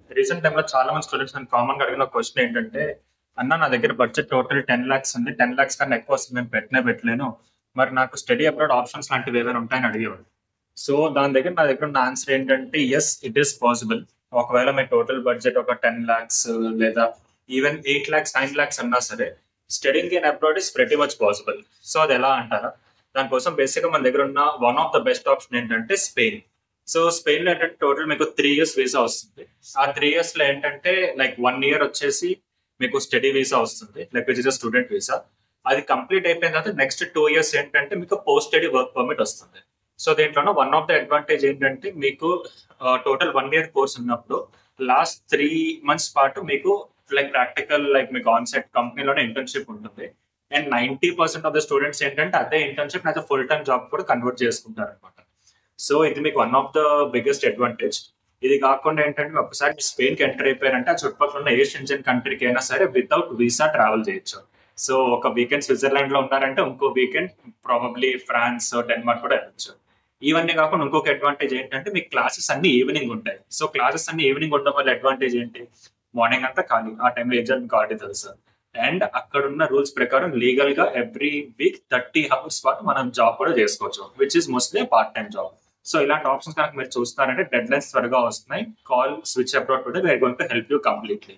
Recent టైమ్‌లో చాలా మంది స్టూడెంట్స్ నన్ను కామన్‌గా అడిగిన క్వెషన్ ఏంటంటే, "అన్న నా దగ్గర బడ్జెట్ టోటల్ 10,00,000 ఉంది. 10,00,000 కన్నా ఎక్కువొస్తుంది. నేను పెట్టనే పెట్టలేను. మరి నాకు స్టడీ అబ్రాడ్ ఆప్షన్స్ లాంటివి ఏవైనా ఉంటాయని" అడిగేవాడు. సో, నా దగ్గర ఉన్న ఆన్సర్ ఏంటంటే, యెస్ ఇట్ ఈస్ పాసిబుల్. ఒకవేళ మీ టోటల్ బడ్జెట్ ఒక 10,00,000 లేదా ఈవెన్ 8,00,000, 9,00,000 అన్నా సరే, studying in abroad is pretty much possible. So, అదెలా అంటారా? దానికోసం బేసిక్‌గా మన దగ్గర ఉన్న one of the best option ఏంటంటే స్పెయిన్. సో, స్పెయిన్‌లో ఏంటంటే టోటల్ మీకు 3 ఇయర్స్ వీసా వస్తుంది. ఆ 3 ఇయర్స్‌లో ఏంటంటే లైక్ 1 ఇయర్ వచ్చేసి మీకు స్టడీ వీసా వస్తుంది. Like which is a student visa. అది కంప్లీట్ అయిపోయిన తర్వాత నెక్స్ట్ 2 ఇయర్స్ ఏంటంటే మీకు పోస్ట్ స్టడీ వర్క్ పర్మిట్ వస్తుంది. సో, దీంట్లోనే వన్ ఆఫ్ ద అడ్వాంటేజ్ ఏంటంటే మీకు టోటల్ 1 ఇయర్ కోర్స్ ఉన్నప్పుడు లాస్ట్ 3 మంత్స్ పాటు మీకు లైక్ ప్రాక్టికల్ లైక్ మీకు ఆన్ సైట్ కంపెనీలోనే ఇంటర్న్‌షిప్ ఉంటుంది. అండ్ 90% ఆఫ్ ద స్టూడెంట్స్ ఏంటంటే అదే internship as a full time job కూడా కన్వర్ట్ చేసుకుంటారనమాట. సో, ఇది మీకు one of the biggest advantage. ఇది కాకుండా ఏంటంటే ఒకసారి స్పెయిన్‌కి ఎంటర్ అయిపోయారంటే ఆ చుట్టుపక్కల ఉన్న ఏ షెంజెన్ కంట్రీకి అయినా సరే వితౌట్ వీసా ట్రావెల్ చేయొచ్చు. సో, ఒక వీకెండ్ స్విట్జర్లాండ్‌లో ఉన్నారంటే ఇంకో వీకెండ్ ప్రాబబ్లీ ఫ్రాన్స్, డెన్మార్క్ కూడా వెళ్ళొచ్చు. ఇవన్నీ కాకుండా ఇంకొక అడ్వాంటేజ్ ఏంటంటే మీకు క్లాసెస్ అన్నీ ఈవినింగ్ ఉంటాయి. సో, క్లాసెస్ అన్నీ ఈవినింగ్ ఉండడం వల్ల అడ్వాంటేజ్ ఏంటి? మార్నింగ్ అంతా ఖాళీ. ఆ టైంలో ఎగ్జామ్ మీకు ఆల్రెడీ తెలుసు. అండ్ అక్కడున్న రూల్స్ ప్రకారం లీగల్‌గా ఎవ్రీ వీక్ 30 హవర్స్ పాటు మనం జాబ్ కూడా చేసుకోవచ్చు. Which is mostly part time job. So, ఇలాంటి ఆప్షన్స్ కనుక మీరు చూస్తున్నారంటే డెడ్‌లైన్స్ త్వరగా వస్తున్నాయి. Call switch abroad today. We are going to help you completely.